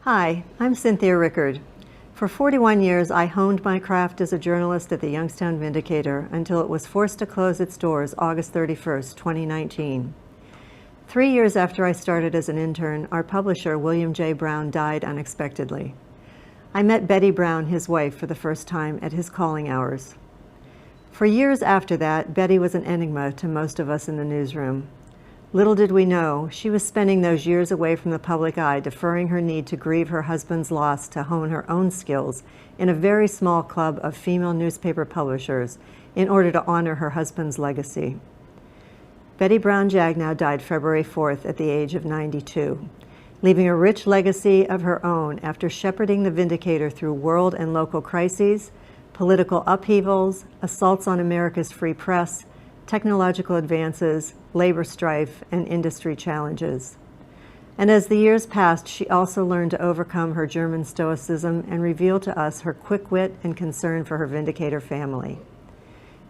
Hi, I'm Cynthia Rickard. For 41 years, I honed my craft as a journalist at the Youngstown Vindicator until it was forced to close its doors August 31st, 2019. 3 years after I started as an intern, our publisher, William J. Brown, died unexpectedly. I met Betty Brown, his wife, for the first time at his calling hours. For years after that, Betty was an enigma to most of us in the newsroom. Little did we know, she was spending those years away from the public eye, deferring her need to grieve her husband's loss to hone her own skills in a very small club of female newspaper publishers in order to honor her husband's legacy. Betty Brown Jagnow died February 4th at the age of 92, leaving a rich legacy of her own after shepherding the Vindicator through world and local crises, political upheavals, assaults on America's free press, technological advances, labor strife, and industry challenges. And as the years passed, she also learned to overcome her German stoicism and reveal to us her quick wit and concern for her Vindicator family.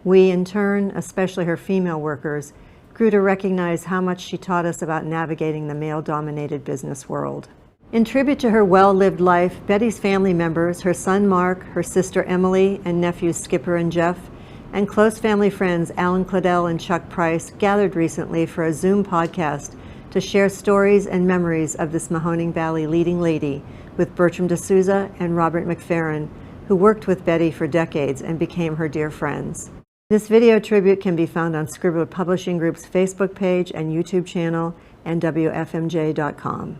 We, in turn, especially her female workers, grew to recognize how much she taught us about navigating the male-dominated business world. In tribute to her well-lived life, Betty's family members, her son Mark, her sister Emilie, and nephews Skipper and Jeff, and close family friends Alan Claudel and Chuck Price gathered recently for a Zoom podcast to share stories and memories of this Mahoning Valley leading lady with Bertram de Souza and Robert McFerrin, who worked with Betty for decades and became her dear friends. This video tribute can be found on Scribbler Publishing Group's Facebook page and YouTube channel and WFMJ.com.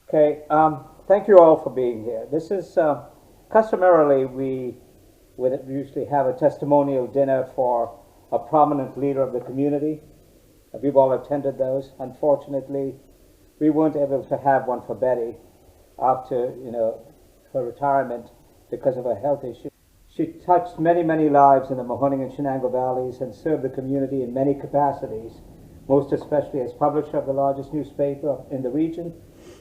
Okay, thank you all for being here. This is customarily, we would usually have a testimonial dinner for a prominent leader of the community. We've all attended those. Unfortunately, we weren't able to have one for Betty after, her retirement because of her health issue. She touched many, many lives in the Mahoning and Shenango valleys and served the community in many capacities, most especially as publisher of the largest newspaper in the region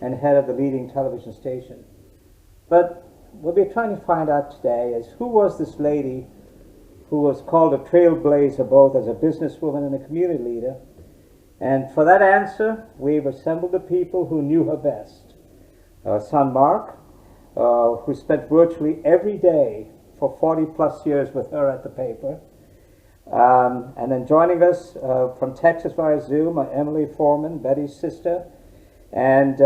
and head of the leading television station. But what we're trying to find out today is who was this lady who was called a trailblazer both as a businesswoman and a community leader. And for that answer, we've assembled the people who knew her best. Her son Mark, who spent virtually every day for 40 plus years with her at the paper. And then joining us from Texas via Zoom are Emilie Foreman, Betty's sister, and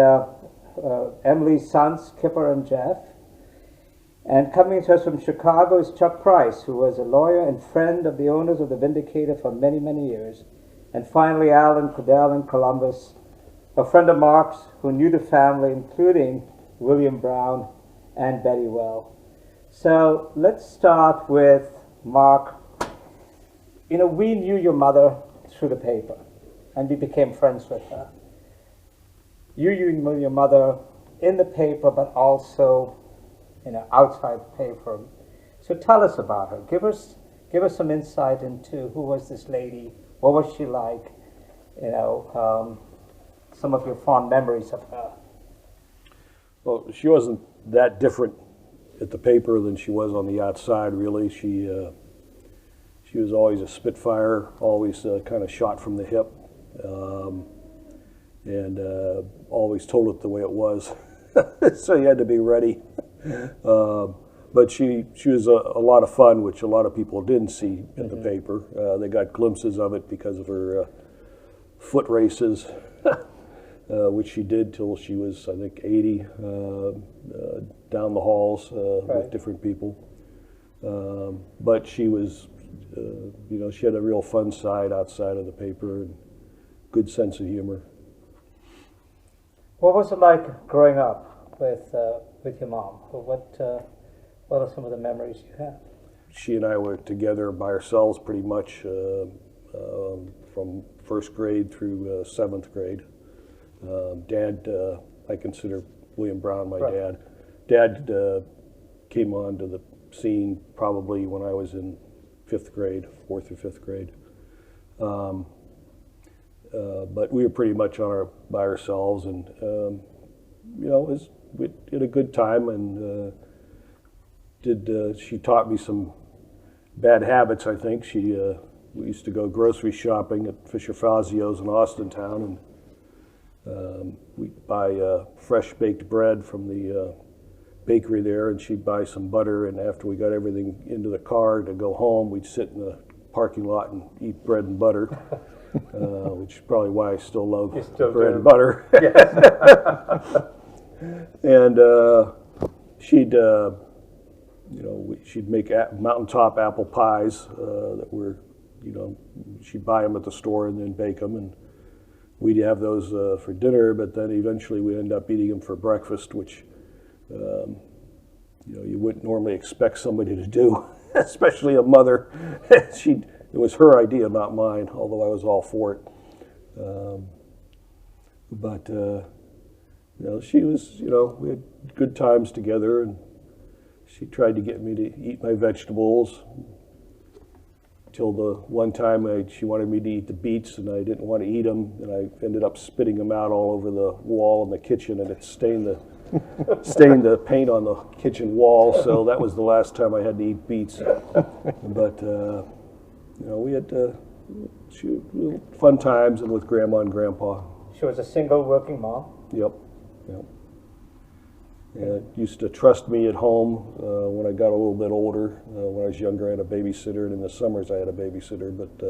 Emilie's sons, Skipper and Jeff. And coming to us from Chicago is Chuck Price, who was a lawyer and friend of the owners of the Vindicator for many, many years. And finally, Alan Claudel in Columbus, a friend of Mark's who knew the family, including William Brown and Betty well. So let's start with Mark. We knew your mother through the paper, and we became friends with her. You knew your mother in the paper, but also outside the paper. So tell us about her. Give us some insight into who was this lady, what was she like, some of your fond memories of her. Well, she wasn't that different at the paper than she was on the outside, really. She was always a spitfire, always kind of shot from the hip, and always told it the way it was. So you had to be ready. But she was a lot of fun, which a lot of people didn't see in the paper. They got glimpses of it because of her foot races, which she did till she was, I think, 80, down the halls with different people. But she was, she had a real fun side outside of the paper and good sense of humor. What was it like growing up with your mom? What are some of the memories you have? She and I were together by ourselves pretty much from first grade through seventh grade. Dad, I consider William Brown my dad. Dad came onto the scene probably when I was in fifth grade, fourth or fifth grade. But we were pretty much by ourselves, and we had a good time, and she taught me some bad habits, I think. We used to go grocery shopping at Fisher Fazio's in Austintown, and We'd buy fresh baked bread from the bakery there, and she'd buy some butter, and after we got everything into the car to go home, we'd sit in the parking lot and eat bread and butter, which is probably why I still love bread and butter. And she'd, she'd make mountaintop apple pies that were, she'd buy them at the store and then bake them, and we'd have those for dinner, but then eventually we end up eating them for breakfast, which you wouldn't normally expect somebody to do, especially a mother. It was her idea, not mine, although I was all for it. She was, we had good times together, and she tried to get me to eat my vegetables till the one time she wanted me to eat the beets, and I didn't want to eat them, and I ended up spitting them out all over the wall in the kitchen, and it stained the paint on the kitchen wall, so that was the last time I had to eat beets. But, we had fun times and with Grandma and Grandpa. She was a single working mom? Yep. And used to trust me at home when I got a little bit older. When I was younger, I had a babysitter, and in the summers I had a babysitter, but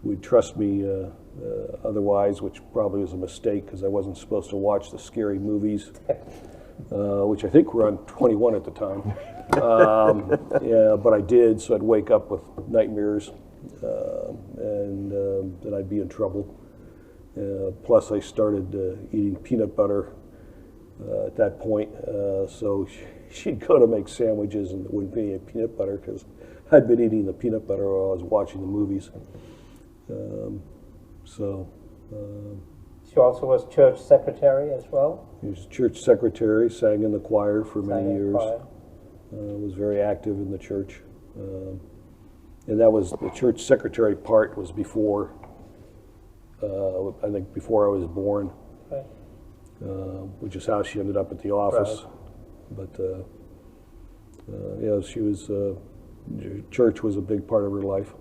would trust me otherwise, which probably was a mistake because I wasn't supposed to watch the scary movies, which I think were on 21 at the time. But I did, so I'd wake up with nightmares, and then I'd be in trouble. Plus, I started eating peanut butter at that point, so she'd go to make sandwiches and there wouldn't be any peanut butter because I'd been eating the peanut butter while I was watching the movies. She also was church secretary as well? She was church secretary, sang in the choir for many years, was very active in the church. And that was, the church secretary part was before, I think before I was born. Right. Which is how she ended up at the office. Right. But she was, church was a big part of her life.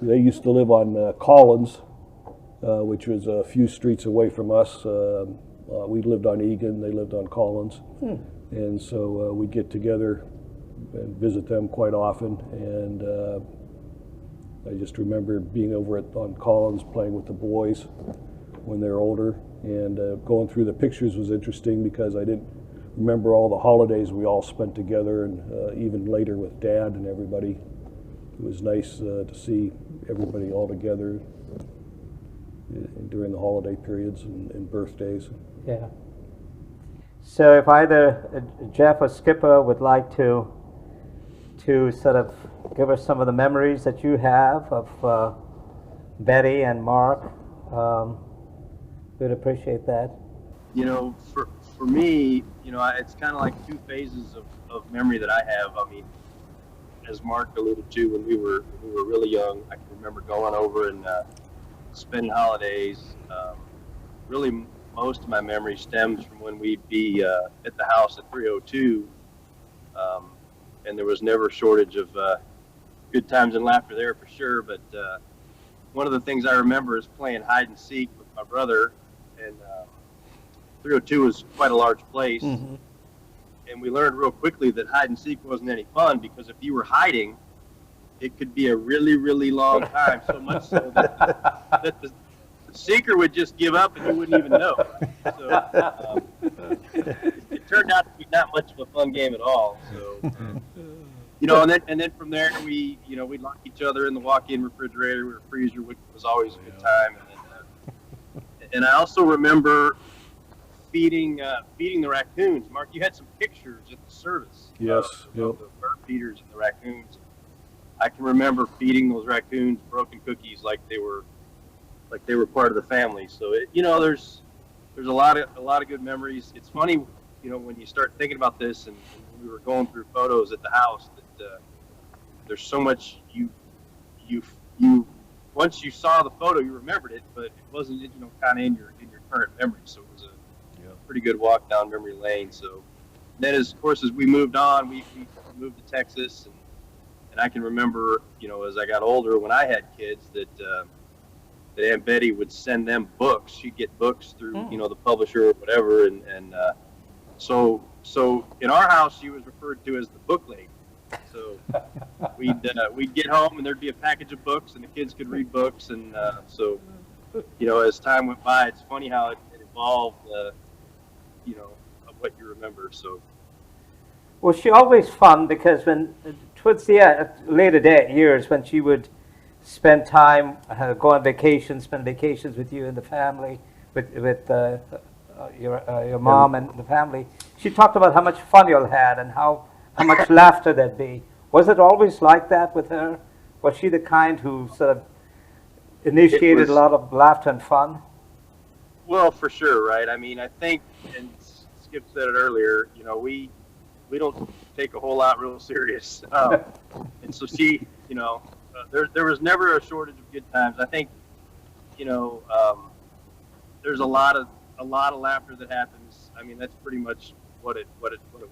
They used to live on Collins, which was a few streets away from us. We lived on Egan, they lived on Collins. And so we'd get together and visit them quite often. And I just remember being over on Collins playing with the boys when they were older. And going through the pictures was interesting because I didn't remember all the holidays we all spent together, and even later with Dad and everybody. It was nice to see everybody all together during the holiday periods and birthdays. Yeah. So if either Jeff or Skipper would like to sort of give us some of the memories that you have of Betty and Mark, we'd appreciate that. For me, it's kind of like two phases of memory that I have. I mean, as Mark alluded to, when we were really young, I can remember going over and spending holidays. Really, most of my memory stems from when we'd be at the house at 302, and there was never a shortage of good times and laughter there for sure. But one of the things I remember is playing hide and seek with my brother, and 302 was quite a large place. Mm-hmm. And we learned real quickly that hide and seek wasn't any fun because if you were hiding, it could be a really, really long time, so much so that the seeker would just give up and you wouldn't even know. So it turned out to be not much of a fun game at all. So, and then from there we'd lock each other in the walk-in refrigerator or freezer, which was always a good time. And I also remember feeding the raccoons. Mark, you had some pictures at the service. Yes. Of the bird feeders and the raccoons. I can remember feeding those raccoons broken cookies like they were part of the family. So there's a lot of good memories. It's funny, when you start thinking about this, and we were going through photos at the house, that there's so much you once you saw the photo, you remembered it, but it wasn't kind of in your current memory. So it was a pretty good walk down memory lane. So then, as we moved on, we moved to Texas, and I can remember, as I got older, when I had kids, that that Aunt Betty would send them books. She'd get books through, you know, the publisher or whatever, and so in our house she was referred to as the book lady. So we'd get home and there'd be a package of books and the kids could read books, and so you know, as time went by, it's funny how it evolved, you know, of what you remember. So. Was she always fun? Because when towards the later years, when she would spend time, go on vacation, spend vacations with you and the family, with your mom and the family, she talked about how much fun you all had and how much laughter there'd be. Was it always like that with her? Was she the kind who sort of initiated a lot of laughter and fun? Well, for sure, right? I mean, I think, and Skip said it earlier, you know, we don't take a whole lot real serious. And so she, you know, there was never a shortage of good times. I think, you know, there's a lot of laughter that happens. I mean, that's pretty much what it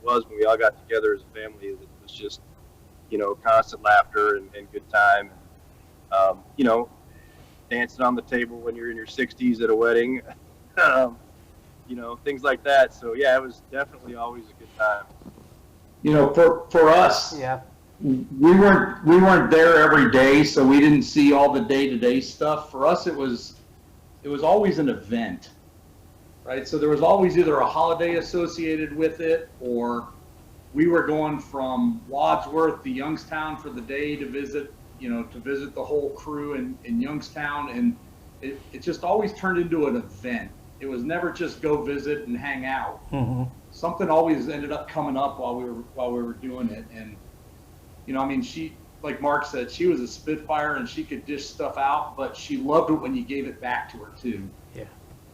was when we all got together as a family. It was just, you know, constant laughter and good time. You know, dancing on the table when you're in your 60s at a wedding, you know, things like that. So yeah, it was definitely always a good time. You know, for us, Yeah. we weren't there every day, so we didn't see all the day-to-day stuff. For us, it was always an event, right? So there was always either a holiday associated with it, or we were going from Wadsworth to Youngstown for the day to visit, you know, the whole crew in Youngstown, and it just always turned into an event. It was never just go visit and hang out. Mm-hmm. Something always ended up coming up while we were doing it. And you know, I mean, she, like Mark said, she was a spitfire and she could dish stuff out, but she loved it when you gave it back to her too. Yeah.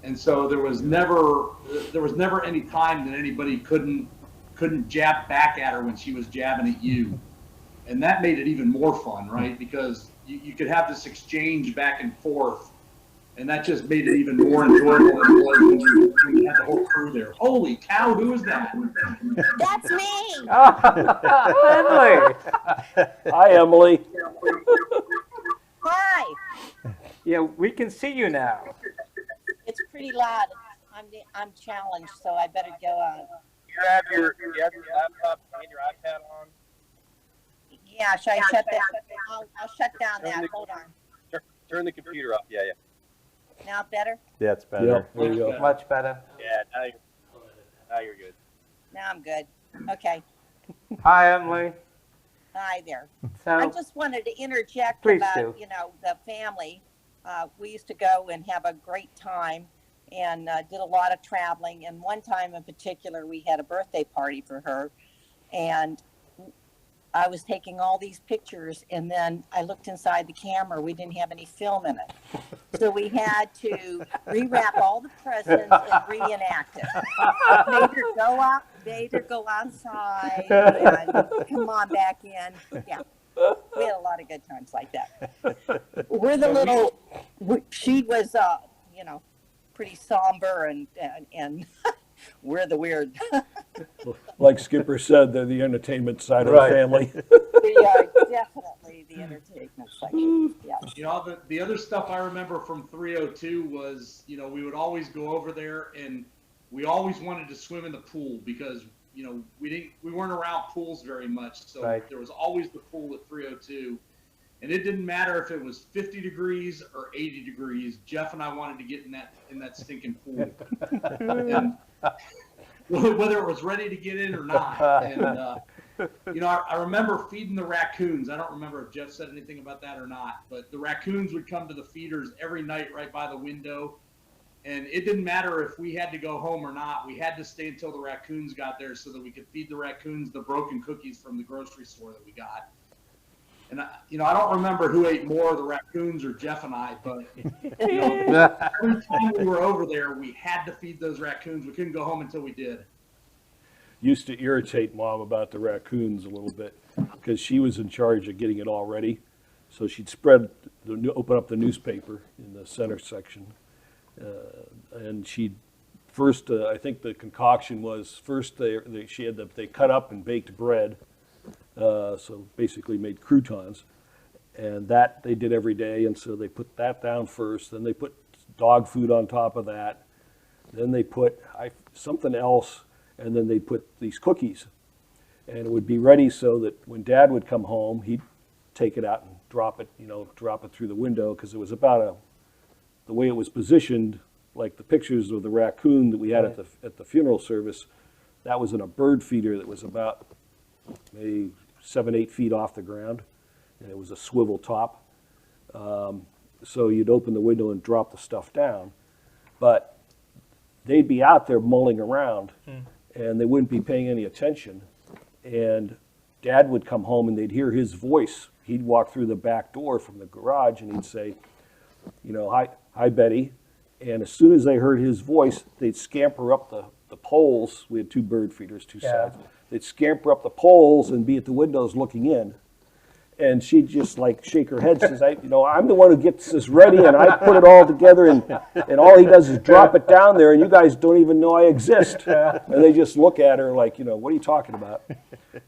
And so there was never any time that anybody couldn't jab back at her when she was jabbing at you. And that made it even more fun, right? Because you could have this exchange back and forth. And that just made it even more enjoyable than it was when you had the whole crew there. Holy cow, who is that? That's me. Emily. Hi, Emily. Hi. Yeah, we can see you now. It's pretty loud. I'm challenged, so I better go on. You have your laptop and your iPad on. Yeah, should I shut that? I'll shut down that. Hold on. Turn the computer off. Yeah. Now better? Yeah, it's better. Yep, there you go. Much better. Yeah, now you're good. Now I'm good. Okay. Hi, Emily. Hi there. So, I just wanted to interject Please about, do. you know, the family. We used to go and have a great time and did a lot of traveling. And one time in particular, we had a birthday party for her. And I was taking all these pictures, and then I looked inside the camera. We didn't have any film in it. So we had to rewrap all the presents and reenact it. Made her go outside and come on back in. Yeah. We had a lot of good times like that. We're the little, she was, you know, pretty somber and we're the weird. Like Skipper said, they're the entertainment side of Right. the family. We are definitely the entertainment section. Yeah. You know, the other stuff I remember from 302 was, you know, we would always go over there and we always wanted to swim in the pool because, you know, we weren't around pools very much. So Right. there was always the pool at 302. And it didn't matter if it was 50 degrees or 80 degrees. Jeff and I wanted to get in that stinking pool. And whether it was ready to get in or not. And, you know, I remember feeding the raccoons. I don't remember if Jeff said anything about that or not, but the raccoons would come to the feeders every night right by the window. And it didn't matter if we had to go home or not. We had to stay until the raccoons got there so that we could feed the raccoons the broken cookies from the grocery store that we got. And, you know, I don't remember who ate more, the raccoons or Jeff and I, but you know, every time we were over there, we had to feed those raccoons. We couldn't go home until we did. Used to irritate Mom about the raccoons a little bit because she was in charge of getting it all ready. So she'd open up the newspaper in the center section. And she'd first, I think the concoction was first they cut up and baked bread. So basically made croutons. and that they did every day, and so they put that down first, then they put dog food on top of that, then they put something else, and then they put these cookies, and it would be ready so that when Dad would come home, he'd take it out and drop it through the window, because it was about the way it was positioned, like the pictures of the raccoon that we had at the funeral service. That was in a bird feeder that was about maybe 7-8 feet off the ground, and it was a swivel top. So you'd open the window and drop the stuff down, but they'd be out there mulling around, and they wouldn't be paying any attention. And Dad would come home, and they'd hear his voice. He'd walk through the back door from the garage, and he'd say, hi, Betty. And as soon as they heard his voice, they'd scamper up the poles. We had 2 bird feeders, 2 sides. They'd scamper up the poles and be at the windows looking in. And she'd just like shake her head, says, I'm the one who gets this ready, and I put it all together, and all he does is drop it down there, and you guys don't even know I exist. And they just look at her like, what are you talking about?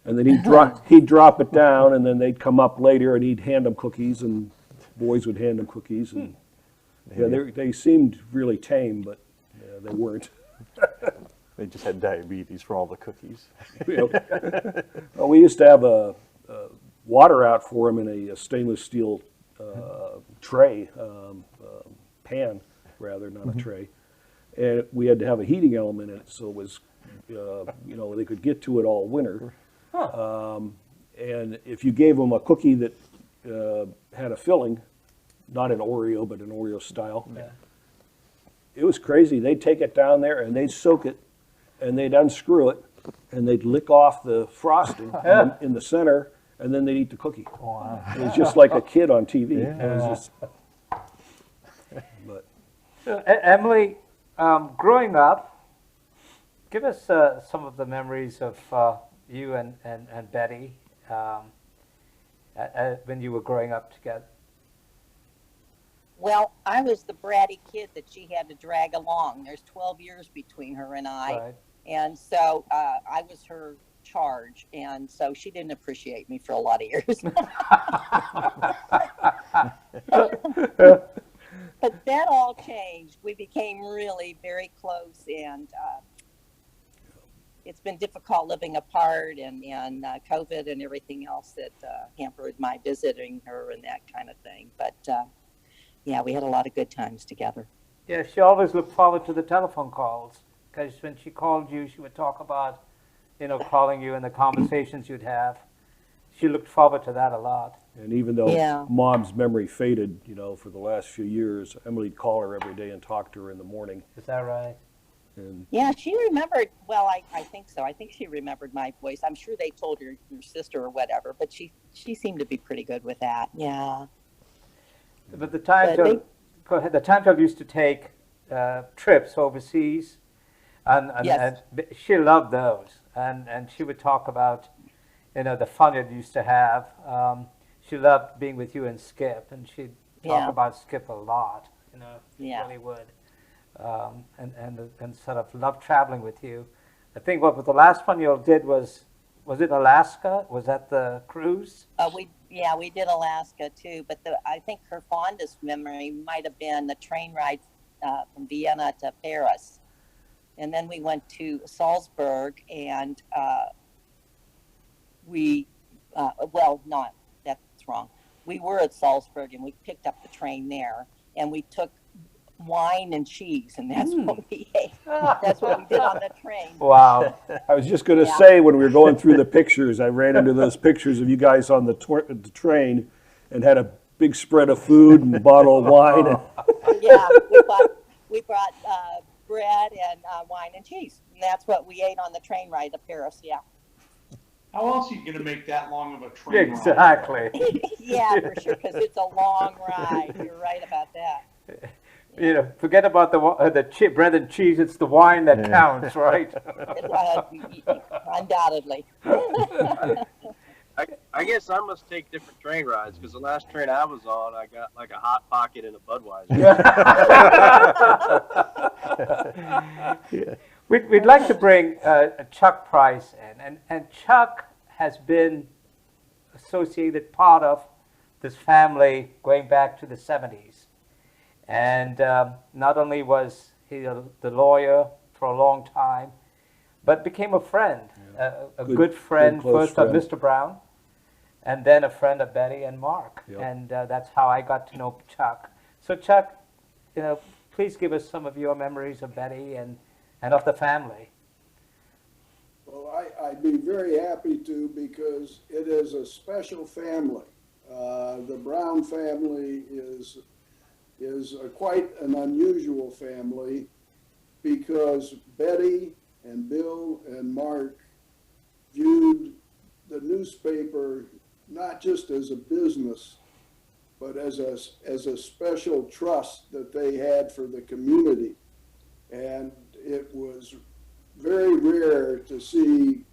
And then he'd drop it down, and then they'd come up later, and he'd hand them cookies, and boys would hand them cookies. And they seemed really tame, but they weren't. They just had diabetes for all the cookies. Well, we used to have a water out for them in a stainless steel tray, pan rather, not a tray. And we had to have a heating element in it, so it was, they could get to it all winter. And if you gave them a cookie that had a filling, not an Oreo, but an Oreo style, it was crazy. They'd take it down there and they'd soak it, and they'd unscrew it, and they'd lick off the frosting in the center, and then they'd eat the cookie. Wow. It was just like a kid on TV. It was just, but. Emilie, growing up, give us some of the memories of you and Betty when you were growing up together. Well, I was the bratty kid that she had to drag along. There's 12 years between her and I. Right. And so I was her charge. And so she didn't appreciate me for a lot of years. But that all changed. We became really very close. And it's been difficult living apart, and COVID and everything else that hampered my visiting her and that kind of thing. But yeah, we had a lot of good times together. Yeah, she always looked forward to the telephone calls, because when she called you, she would talk about, calling you and the conversations you'd have. She looked forward to that a lot. And even though Mom's memory faded, for the last few years, Emily'd call her every day and talk to her in the morning. Is that right? And yeah, she remembered. Well, I think so. I think she remembered my voice. I'm sure they told her sister or whatever, but she seemed to be pretty good with that. Yeah. But the times the times I used to take trips overseas, and she loved those, and she would talk about, the fun it used to have. She loved being with you and Skip, and she'd talk about Skip a lot. She really would, and sort of loved traveling with you. I think what the last one you all did was it Alaska? Was that the cruise? We did Alaska too, but I think her fondest memory might have been the train ride from Vienna to Paris. And then we went to Salzburg, and that's wrong. We were at Salzburg, and we picked up the train there, and we took wine and cheese, and that's what we ate. That's what we did on the train. Wow. I was just going to say, when we were going through the pictures, I ran into those pictures of you guys on the train and had a big spread of food and a bottle of wine. Yeah, we brought bread and wine and cheese, and that's what we ate on the train ride to Paris. Yeah. How else are you going to make that long of a train ride? Exactly. Yeah, for sure, because it's a long ride. You're right about that. Forget about the bread and cheese. It's the wine that counts, right? Undoubtedly. I guess I must take different train rides, because the last train I was on, I got like a Hot Pocket and a Budweiser. We'd like to bring Chuck Price in, and Chuck has been associated part of this family going back to the 70s. And not only was he the lawyer for a long time, but became a friend, a good friend, close first friend. of Mr. Brown, and then a friend of Betty and Mark. Yep. And that's how I got to know Chuck. So Chuck, please give us some of your memories of Betty and of the family. Well, I'd be very happy to, because it is a special family. The Brown family is quite an unusual family, because Betty and Bill and Mark viewed the newspaper not just as a business, but as a special trust that they had for the community. And it was very rare to see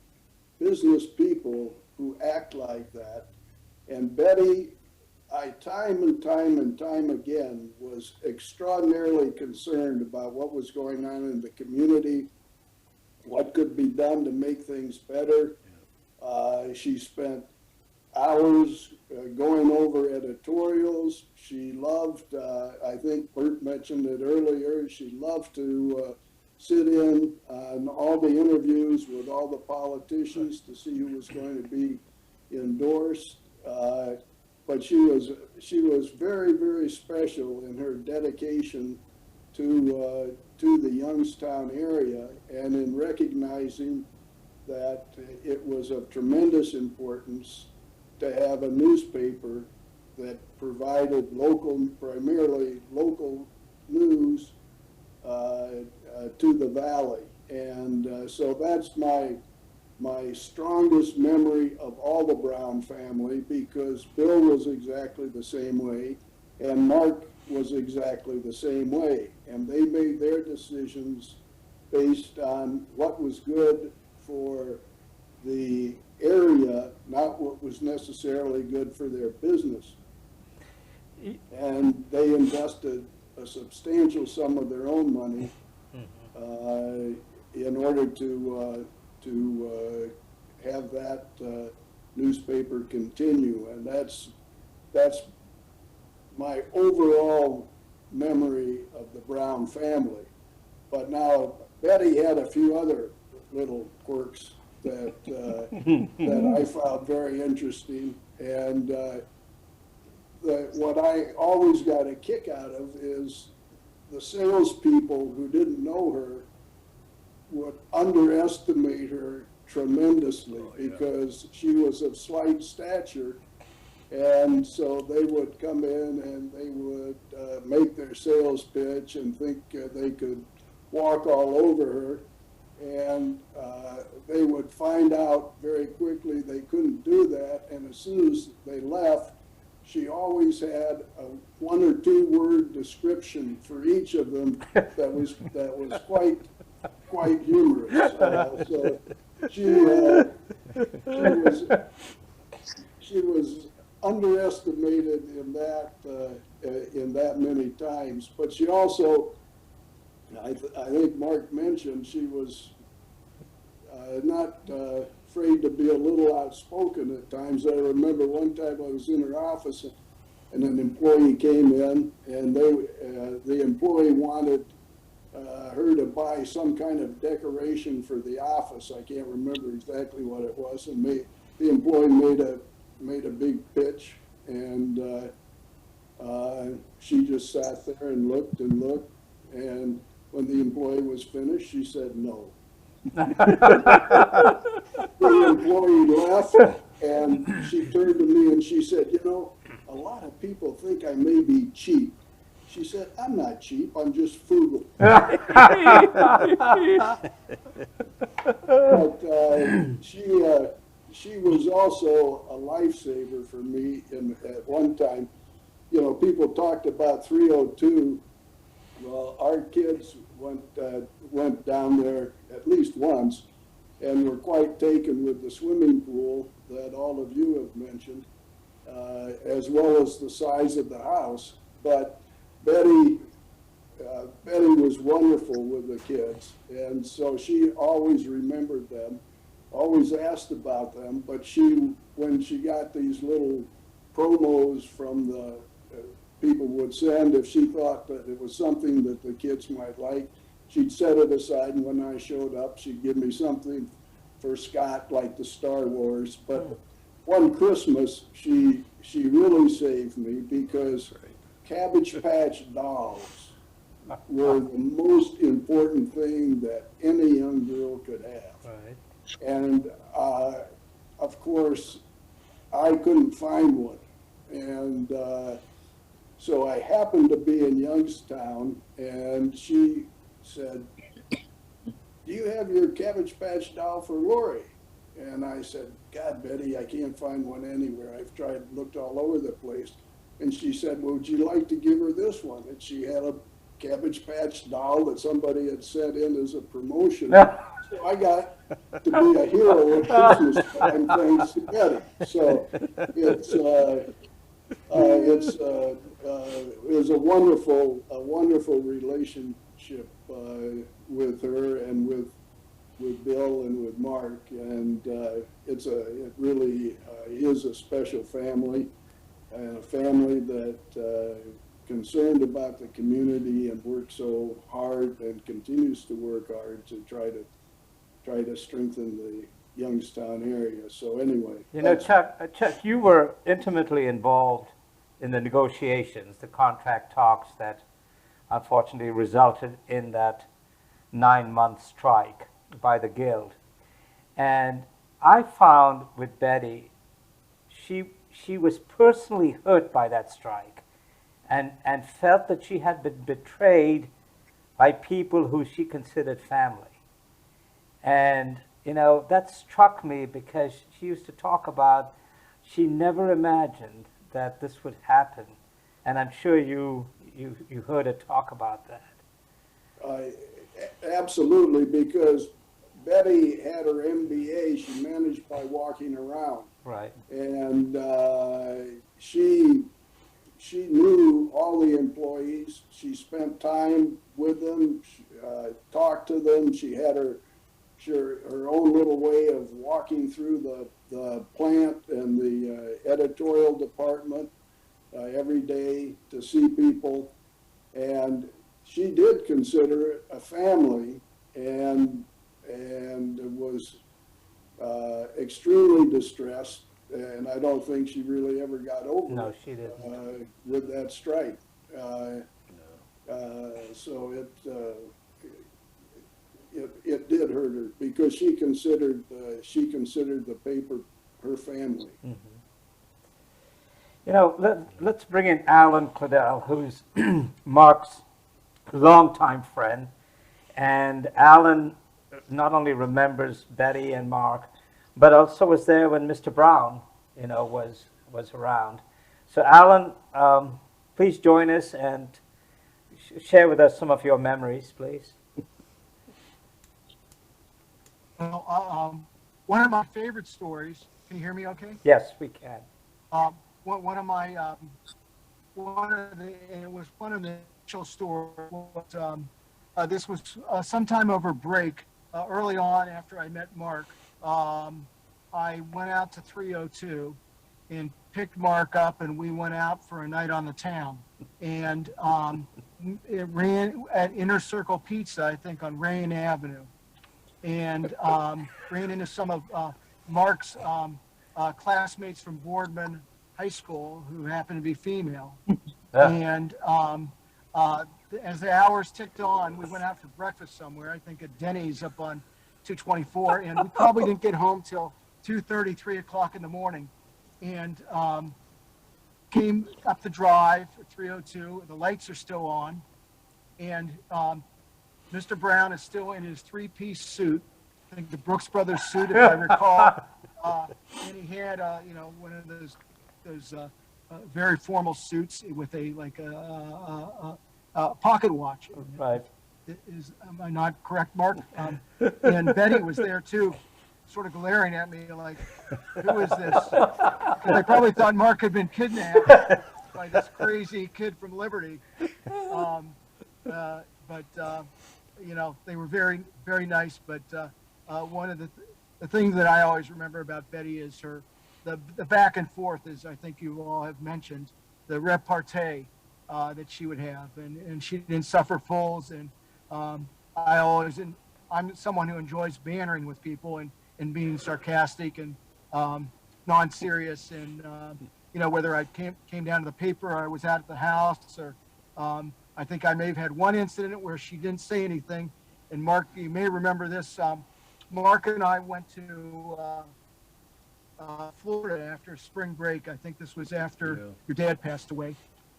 business people who act like that. And Betty, time and time again, was extraordinarily concerned about what was going on in the community, what could be done to make things better. She spent hours going over editorials. She loved, I think Bert mentioned it earlier, she loved to sit in on all the interviews with all the politicians to see who was going to be endorsed. But she was very, very special in her dedication to the Youngstown area, and in recognizing that it was of tremendous importance to have a newspaper that provided primarily local news to the valley. And so that's my strongest memory of all the Brown family, because Bill was exactly the same way, and Mark was exactly the same way. And they made their decisions based on what was good for the area, not what was necessarily good for their business. And they invested a substantial sum of their own money in order to have that newspaper continue. And that's my overall memory of the Brown family. But now Betty had a few other little quirks that that I found very interesting, and what I always got a kick out of is the salespeople who didn't know her would underestimate her tremendously, because she was of slight stature, and so they would come in and they would make their sales pitch and think they could walk all over her, and they would find out very quickly they couldn't do that. And as soon as they left, she always had a 1 or 2 word description for each of them that was quite humorous. So she was underestimated in that many times. But she also, I think Mark mentioned, she was not afraid to be a little outspoken at times. I remember one time I was in her office and an employee came in, and the employee wanted her to buy some kind of decoration for the office. I can't remember exactly what it was, and the employee made a big pitch, and she just sat there and looked, and when the employee was finished, she said no. The employee left, and she turned to me and she said, "You know, a lot of people think I may be cheap." She said, "I'm not cheap, I'm just frugal." But she was also a lifesaver for me. At one time, people talked about 302. Well, our kids went down there at least once, and were quite taken with the swimming pool that all of you have mentioned, as well as the size of the house. But Betty was wonderful with the kids, and so she always remembered them, always asked about them. But when she got these little promos from the people would send if she thought that it was something that the kids might like. She'd set it aside, and when I showed up, she'd give me something for Scott, like the Star Wars. But one Christmas, she really saved me, because Cabbage Patch dolls were the most important thing that any young girl could have. Right. And of course, I couldn't find one. And so I happened to be in Youngstown, and she said, "Do you have your Cabbage Patch doll for Lori?" And I said, "God, Betty, I can't find one anywhere. I've tried, looked all over the place." And she said, "Well, would you like to give her this one?" And she had a Cabbage Patch doll that somebody had sent in as a promotion. So I got to be a hero at Christmas time, thanks to Betty. So it was a wonderful relationship with her and with Bill and with Mark, and it really is a special family, and a family that concerned about the community and worked so hard and continues to work hard to try to strengthen the Youngstown area. So anyway, You know, Chuck, you were intimately involved in the negotiations, the contract talks that unfortunately resulted in that 9-month strike by the Guild. And I found with Betty, she was personally hurt by that strike, and felt that she had been betrayed by people who she considered family. And, you know, that struck me, because she used to talk about she never imagined that this would happen. And I'm sure you heard her talk about that. Absolutely, because Betty had her MBA. She managed by walking around. Right. And she knew all the employees. She spent time with them, talked to them. She had her own little way of walking through the plant and the editorial department every day to see people. And she did consider it a family, and was extremely distressed. And I don't think she really ever got over No, she didn't. with that strike. So it did hurt her, because she considered the paper her family. Mm-hmm. You know, let's bring in Alan Claudel, who's Mark's longtime friend. And Alan not only remembers Betty and Mark, but also was there when Mr. Brown, you know, was around. So Alan, please join us and share with us some of your memories, please. Well, one of my favorite stories. Can you hear me? Okay. Yes, we can. One of my it was one of the initial stories. This was sometime over break, early on after I met Mark. I went out to 302 and picked Mark up, and we went out for a night on the town. And it ran at Inner Circle Pizza, I think, on Rain Avenue. And ran into some of Mark's classmates from Boardman High School who happened to be female. And as the hours ticked on, we went out for breakfast somewhere, I think at Denny's up on 224, and we probably didn't get home till 2:30, 3 o'clock in the morning. And came up the drive at 302, the lights are still on, and Mr. Brown is still in his 3-piece suit, I think the Brooks Brothers suit, if I recall. And he had, you know, one of those very formal suits with a pocket watch. Right. Am I not correct, Mark? And Betty was there too, sort of glaring at me like, "Who is this?" Because I probably thought Mark had been kidnapped by this crazy kid from Liberty. But you know, they were very, very nice. But one of the things that I always remember about Betty is her the back and forth, as I think you all have mentioned, the repartee that she would have, and she didn't suffer fools. And I'm someone who enjoys bantering with people and being sarcastic and non-serious, and whether I came down to the paper or I was out at the house, or I think I may have had one incident where she didn't say anything. And Mark, you may remember this. Mark and I went to Florida after spring break. I think this was after your dad passed away.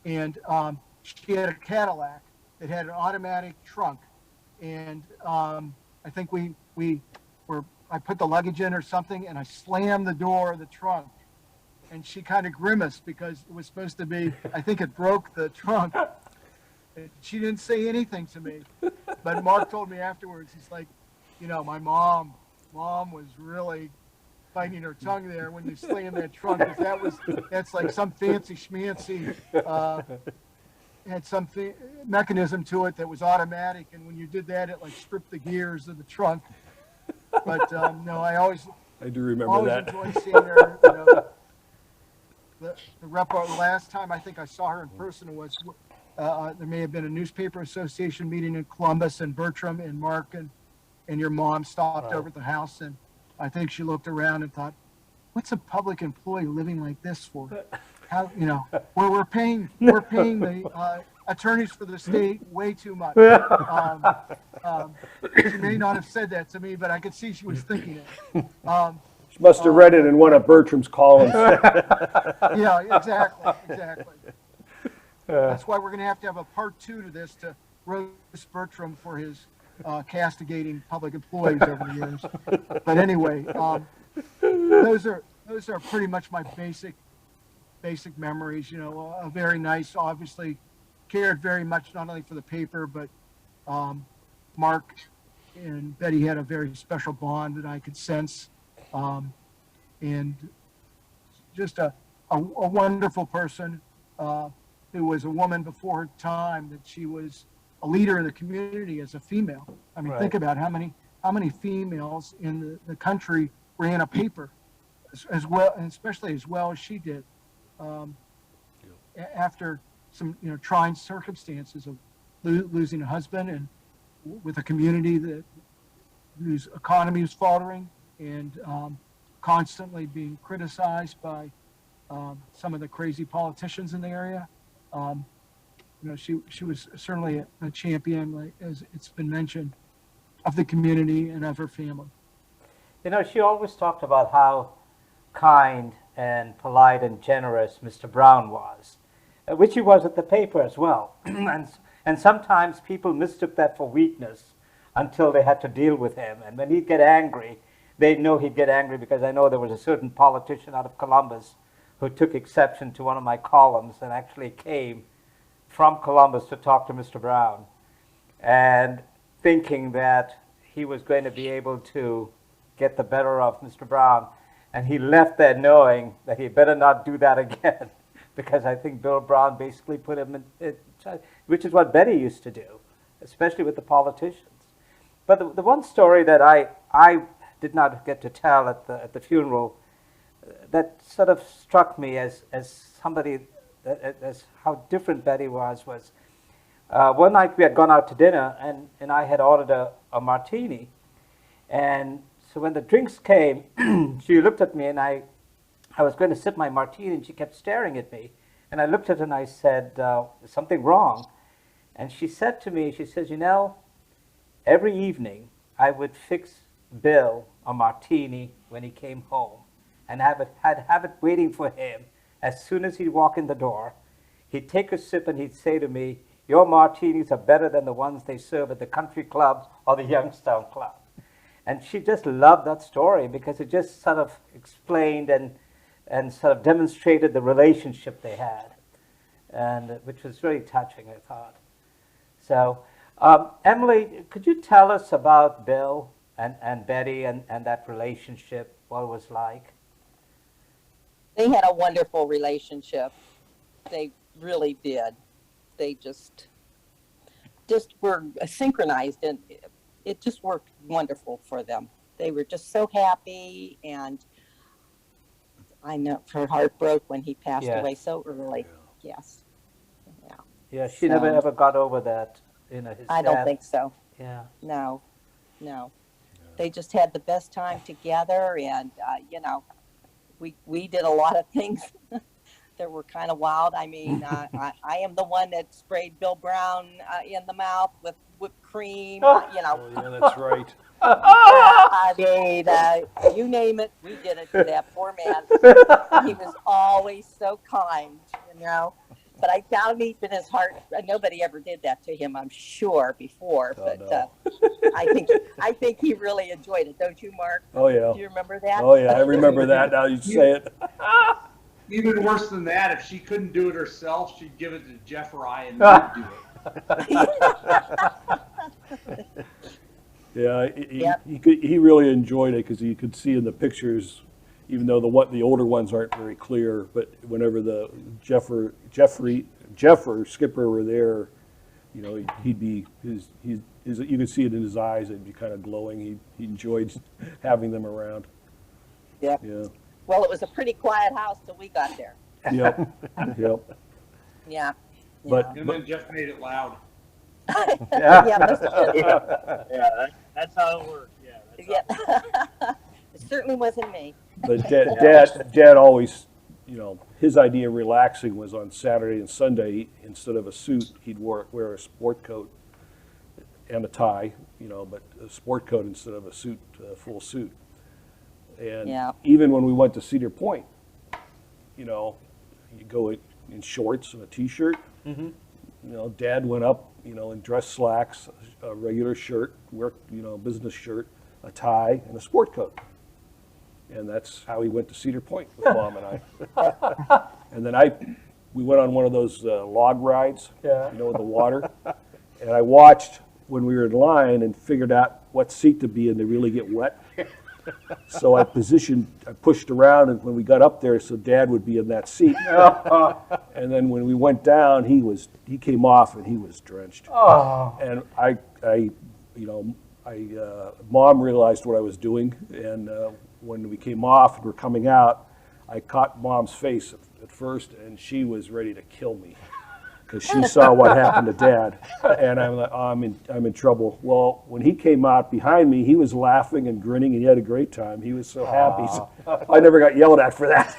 And she had a Cadillac that had an automatic trunk. And I think I put the luggage in or something, and I slammed the door of the trunk. And she kind of grimaced because it was supposed to be, I think it broke the trunk. She didn't say anything to me. But Mark told me afterwards, he's like, my mom was really biting her tongue there when you slammed that trunk, because that's like some fancy schmancy, had some mechanism to it that was automatic, and when you did that, it like stripped the gears of the trunk. But no, I do remember that. Enjoyed seeing her. The last time I think I saw her in person was there may have been a newspaper association meeting in Columbus, and Bertram and Mark and your mom stopped over at the house, and I think she looked around and thought, what's a public employee living like this for? How, where we're paying the attorneys for the state way too much. She may not have said that to me, but I could see she was thinking it. She must have read it in one of Bertram's columns. Yeah, exactly. That's why we're going to have a part 2 to this, to roast Bertram for his castigating public employees over the years. But anyway, those are pretty much my basic memories. Very nice. Obviously, cared very much not only for the paper, but Mark and Betty had a very special bond that I could sense, and just a wonderful person who was a woman before her time. That she was a leader in the community as a female. I mean, think about how many females in the country ran a paper as well, and especially as well as she did. After some trying circumstances of losing a husband, and with a community whose economy was faltering, and constantly being criticized by some of the crazy politicians in the area. She was certainly a champion, like, as it's been mentioned, of the community and of her family. She always talked about how kind and polite and generous Mr. Brown was, which he was at the paper as well. And sometimes people mistook that for weakness until they had to deal with him. And when he'd get angry, they'd know he'd get angry, because I know there was a certain politician out of Columbus who took exception to one of my columns and actually came from Columbus to talk to Mr. Brown, and thinking that he was going to be able to get the better of Mr. Brown. And he left there knowing that he better not do that again, because I think Bill Brown basically put him in, which is what Betty used to do, especially with the politicians. But the one story that I did not get to tell at the funeral that sort of struck me as somebody, as how different Betty was one night we had gone out to dinner, and I had ordered a martini. And so when the drinks came, she looked at me, and I was going to sip my martini, and she kept staring at me. And I looked at her and I said, is something wrong? And she said to me, she says, every evening I would fix Bill a martini when he came home, and have it waiting for him. As soon as he'd walk in the door, he'd take a sip and he'd say to me, your martinis are better than the ones they serve at the country club or the Youngstown club. And she just loved that story, because it just sort of explained and sort of demonstrated the relationship they had, and which was very touching, I thought. So, Emilie, could you tell us about Bill and Betty and that relationship, what it was like? They had a wonderful relationship. They really did. They just were synchronized, and it just worked wonderful for them. They were just so happy, and I know her heart broke when he passed Yes. away so early. Yes. Yeah. Yeah, she never So- ever got over that. His I don't dad- think so. Yeah. No. They just had the best time together, and we did a lot of things that were kind of wild. I mean, I am the one that sprayed Bill Brown in the mouth with whipped cream. Oh, yeah, that's right. I mean, you name it, we did it to that poor man. He was always so kind, But I doubt deep in his heart, nobody ever did that to him, I'm sure, before. Oh, But no. I think he really enjoyed it, don't you, Mark? Oh, yeah. Do you remember that? Oh, yeah, I remember that now you say it. Even worse than that, if she couldn't do it herself, she'd give it to Jeff or I, and we'd do it. Yeah, he really enjoyed it because you could see in the pictures, even though the older ones aren't very clear, but whenever the Jeff or Skipper were there, he'd be you could see it in his eyes. It'd be kind of glowing. He enjoyed having them around. Yep. Yeah. Well, it was a pretty quiet house till we got there. Yep. Yeah. But And then Jeff made it loud. Yeah, must have been. That's how it works. Yeah. It certainly wasn't me. But Dad always, his idea of relaxing was on Saturday and Sunday. Instead of a suit, he'd wear a sport coat and a tie, but a sport coat instead of a suit, full suit. And even when we went to Cedar Point, you go in shorts and a T-shirt. Mm-hmm. Dad went up, in dress slacks, a regular shirt, business shirt, a tie, and a sport coat. And that's how he went to Cedar Point with Mom and I. And then we went on one of those log rides, with the water. And I watched when we were in line and figured out what seat to be in to really get wet. So I pushed around, and when we got up there, so Dad would be in that seat. And then when we went down, he came off and he was drenched. Oh. And Mom realized what I was doing, and when we came off and were coming out, I caught Mom's face at first, and she was ready to kill me because she saw what happened to Dad, and I'm like, oh, I'm in trouble. Well, when he came out behind me, he was laughing and grinning, and he had a great time. He was so happy. So I never got yelled at for that.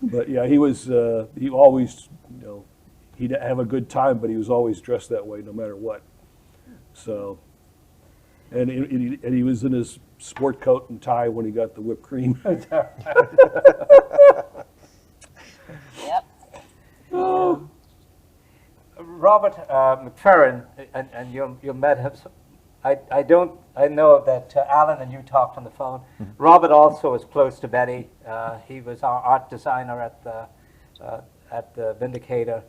But yeah, he always, he'd have a good time, but he was always dressed that way no matter what. So, and he was in his sport coat and tie when he got the whipped cream. Yep. Robert McFerrin, and you met him. I know that Alan and you talked on the phone. Mm-hmm. Robert also was close to Betty. He was our art designer at the Vindicator,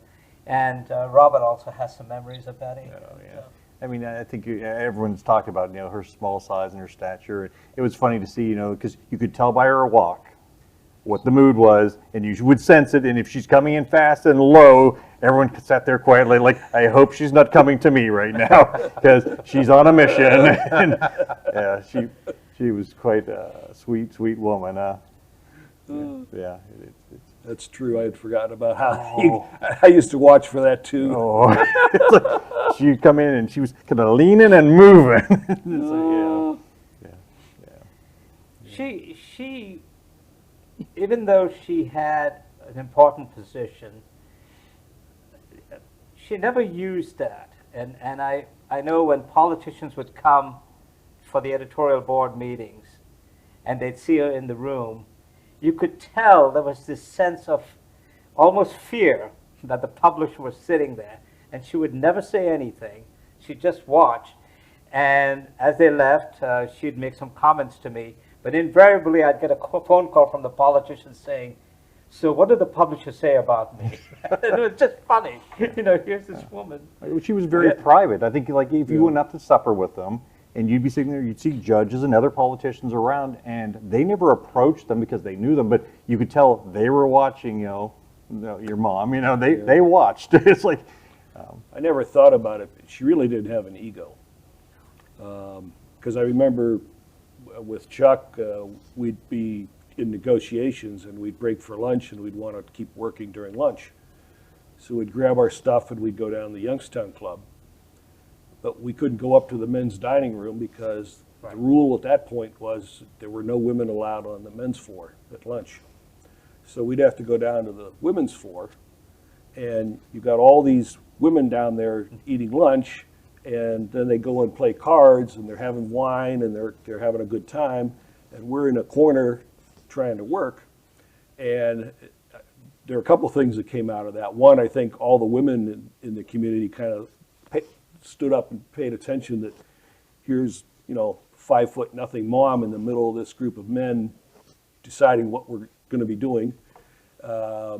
and Robert also has some memories of Betty. Oh, yeah. I mean, I think everyone's talked about her small size and her stature. It was funny to see, because you could tell by her walk what the mood was, and you would sense it. And if she's coming in fast and low, everyone sat there quietly, like, I hope she's not coming to me right now, because she's on a mission. And yeah, she was quite a sweet woman. Yeah, That's true. I had forgotten about how I used to watch for that too. Like she'd come in and she was kind of leaning and moving. It's like, She, even though she had an important position, she never used that. And I know when politicians would come for the editorial board meetings and they'd see her in the room, you could tell there was this sense of almost fear that the publisher was sitting there, and she would never say anything. She'd just watch. And as they left, she'd make some comments to me, but invariably I'd get a phone call from the politician saying, so what did the publisher say about me? It was just funny. Here's this woman. she was very private. I think, like, if you went out to supper with them, and you'd be sitting there, you'd see judges and other politicians around, and they never approached them because they knew them, but you could tell they were watching, your mom, they watched. It's like... I never thought about it, but she really didn't have an ego. Because I remember with Chuck, we'd be in negotiations and we'd break for lunch and we'd want to keep working during lunch. So we'd grab our stuff and we'd go down to the Youngstown Club. But we couldn't go up to the men's dining room because the rule at that point was there were no women allowed on the men's floor at lunch. So we'd have to go down to the women's floor, and you got all these women down there eating lunch, and then they go and play cards, and they're having wine, and they're having a good time, and we're in a corner trying to work. And there are a couple things that came out of that. One, I think all the women in the community kind of stood up and paid attention that here's, 5'0" mom in the middle of this group of men deciding what we're going to be doing. I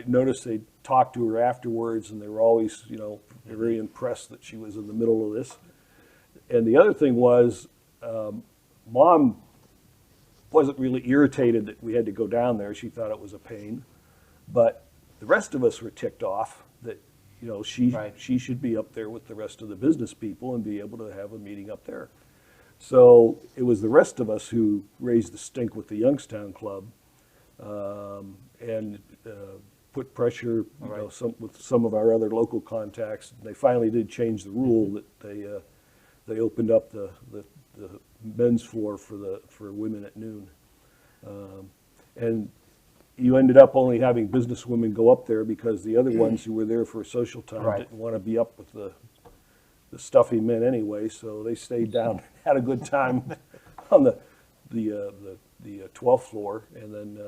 noticed they talked to her afterwards, and they were always, very impressed that she was in the middle of this. And the other thing was, Mom wasn't really irritated that we had to go down there. She thought it was a pain. But the rest of us were ticked off that, she should be up there with the rest of the business people and be able to have a meeting up there. So it was the rest of us who raised the stink with the Youngstown Club, and put pressure with some of our other local contacts. They finally did change the rule that they opened up the men's floor for women at noon, and you ended up only having business women go up there because the other ones who were there for social time didn't want to be up with the stuffy men anyway, so they stayed down, had a good time on the 12th floor, and then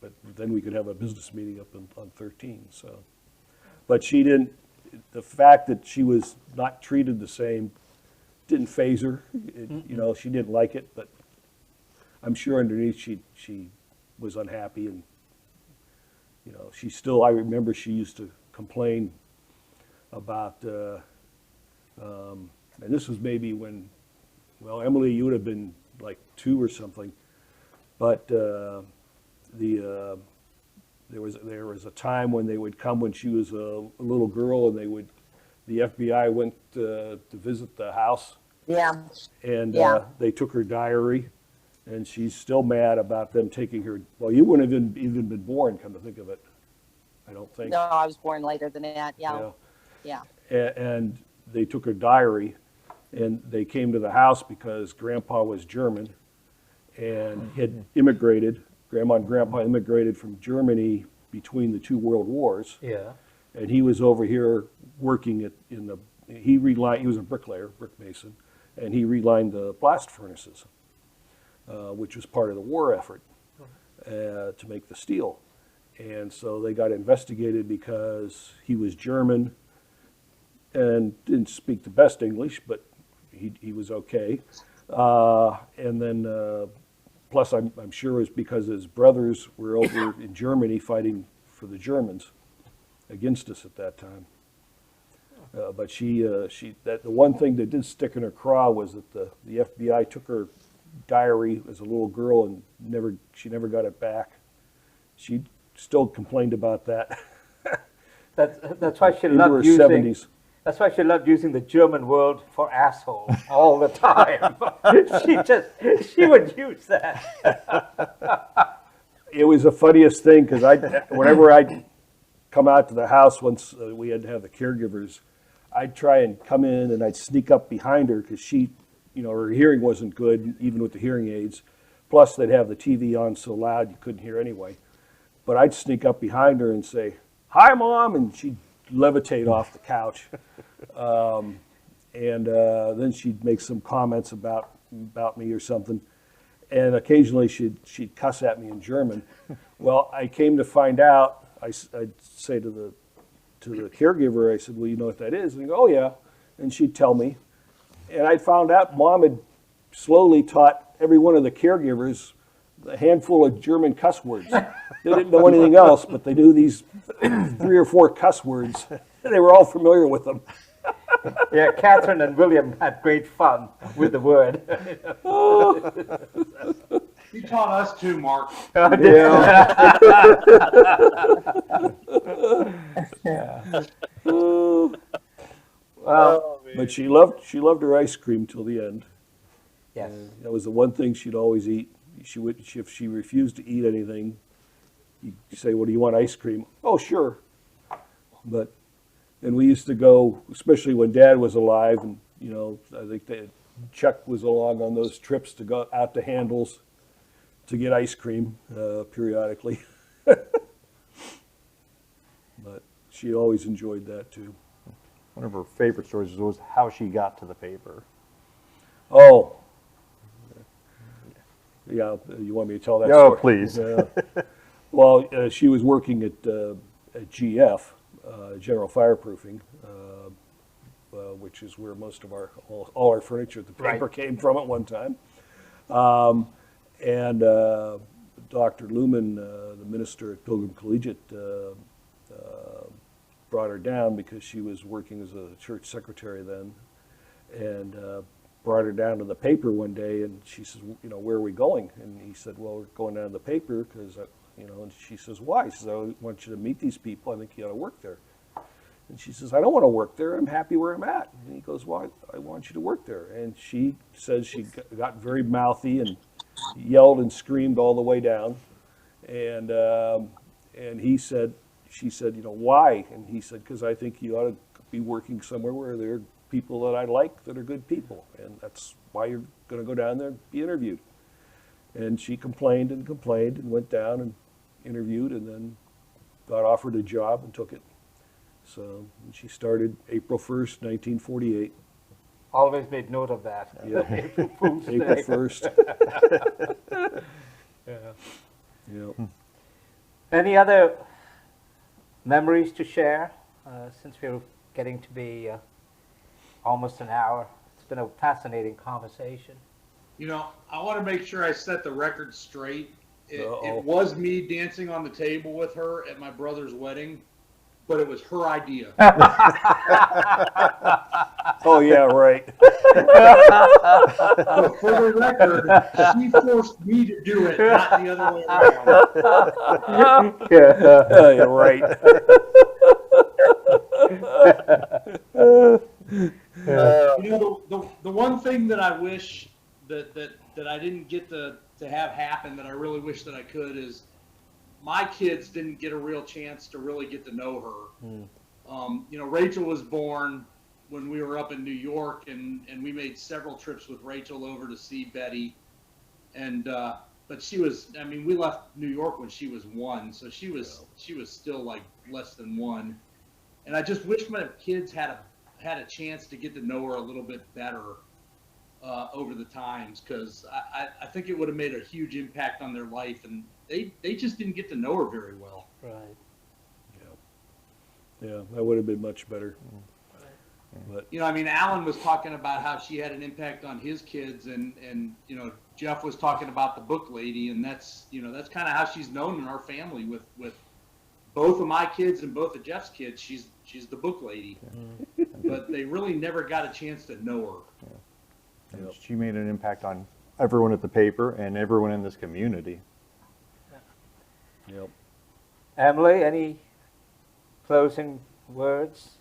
but then we could have a business meeting up on 13. So, but she didn't. The fact that she was not treated the same didn't faze her. She didn't like it, but I'm sure underneath she was unhappy, and she still. I remember she used to complain about. And this was maybe when, Emilie, you would have been like 2 or something, but there was a time when they would come when she was a little girl, and the FBI went to visit the house. Yeah. And they took her diary, and she's still mad about them taking her. Well, you wouldn't have even been born, come to think of it. I don't think. No, I was born later than that. Yeah. And they took her diary, and they came to the house because Grandpa was German and had immigrated. Grandma and Grandpa immigrated from Germany between the 2 world wars. Yeah. And he was over here working he was a bricklayer, brick mason, and he relined the blast furnaces, which was part of the war effort to make the steel. And so they got investigated because he was German and didn't speak the best English, but he was okay. And then, plus I'm sure it was because his brothers were over in Germany fighting for the Germans against us at that time. But the one thing that did stick in her craw was that the FBI took her diary as a little girl and she never got it back. She still complained about that. That's why she into loved her using. 70s. That's why she loved using the German word for asshole all the time. she would use that. It was the funniest thing because whenever I'd come out to the house once we had to have the caregivers, I'd try and come in and I'd sneak up behind her because she, her hearing wasn't good even with the hearing aids. Plus they'd have the TV on so loud you couldn't hear anyway. But I'd sneak up behind her and say, "Hi, Mom," and she'd levitate off the couch. Then she'd make some comments about me or something. And occasionally she'd cuss at me in German. Well, I came to find out, I'd say to the caregiver, I said, "Well, you know what that is?" And he'd go, "Oh, yeah." And she'd tell me. And I found out Mom had slowly taught every one of the caregivers a handful of German cuss words. They didn't know anything else, but they knew these 3 or 4 cuss words. They were all familiar with them. Yeah, Catherine and William had great fun with the word. He taught us too, Mark. Well, But she loved her ice cream till the end. Yes. And that was the one thing she'd always eat. If she refused to eat anything, you say, "Well, do you want ice cream?" "Oh, sure." And we used to go, especially when Dad was alive, and I think Chuck was along on those trips to go out to Handel's to get ice cream periodically. But she always enjoyed that too. One of her favorite stories was how she got to the paper. Oh. Yeah, you want me to tell that story? Oh, please. Well, she was working at GF, General Fireproofing, which is where most of all our furniture at the paper came from at one time. And Dr. Lumen, the minister at Pilgrim Collegiate, brought her down because she was working as a church secretary then, and brought her down to the paper one day, and she says, "Where are we going?" And he said, "Well, we're going down to the paper because, and she says, "Why?" He says, "I want you to meet these people. I think you ought to work there." And she says, "I don't want to work there. I'm happy where I'm at." And he goes, "Well, I want you to work there." And she says she got very mouthy and yelled and screamed all the way down. And she said, "Why?" And he said, "Because I think you ought to be working somewhere where there are people that I like that are good people. And that's why you're going to go down there and be interviewed." And she complained and complained and went down and interviewed and then got offered a job and took it. So she started April 1st, 1948. Always made note of that. Yeah. April Fool's Day. April 1st. Yeah. Yeah. Any other memories to share since we're getting to be almost an hour? It's been a fascinating conversation. I want to make sure I set the record straight. It Uh-oh. was me dancing on the table with her at my brother's wedding, but it was her idea. Oh, yeah, right. So for the record, she forced me to do it, not the other way around. Yeah, you're right. The one thing that I wish that I didn't get to have happen that I really wish that I could is my kids didn't get a real chance to really get to know her. Rachel was born when we were up in New York, and we made several trips with Rachel over to see Betty. And but she was, we left New York when she was 1, so she was still like less than 1. And I just wish my kids had a chance to get to know her a little bit better over the times, because I think it would have made a huge impact on their life, and they just didn't get to know her very well. Right. Yeah, that would have been much better. But Alan was talking about how she had an impact on his kids, and Jeff was talking about the book lady, and that's kind of how she's known in our family with both of my kids and both of Jeff's kids. She's the book lady, but they really never got a chance to know her. And she made an impact on everyone at the paper and everyone in this community. Yep. Emilie, any closing words?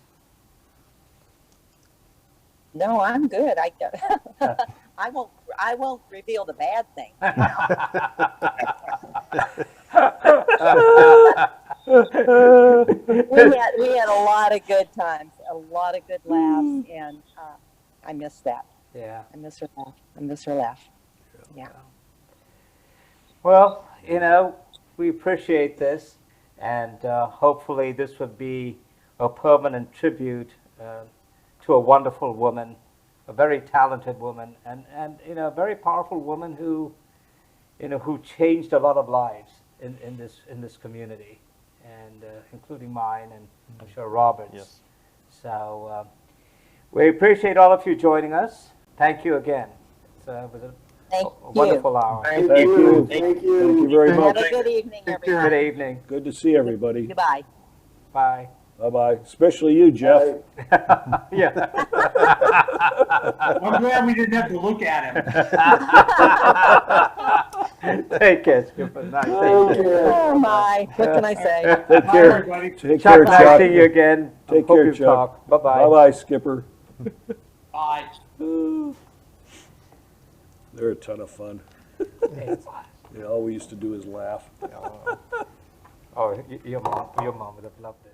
No, I'm good. I won't reveal the bad thing. We had a lot of good times, a lot of good laughs, and I miss that. Yeah. I miss her laugh. I miss her laugh. Yeah. Well, we appreciate this, and hopefully this would be a permanent tribute to a wonderful woman, a very talented woman, and a very powerful woman who changed a lot of lives in this community, and including mine, and I'm sure Robert's. Yes. So we appreciate all of you joining us. Thank you again. It was a wonderful hour. Thank you. Thank you. Thank you very Have much. a good evening, everybody. Good evening. Good to see everybody. Goodbye. Bye. Bye-bye. Especially you, Jeff. Yeah. I'm glad we didn't have to look at him. Take care, Skipper. Nice seeing you. Oh my, what can I say? Take Bye, care. everybody. Take Chuck, care, nice Chuck. seeing you again. Take Hope care, you Chuck. talk. Bye-bye. Bye-bye, Skipper. Bye. They're a ton of fun. Yeah, all we used to do is laugh. Oh, your mom would have loved it.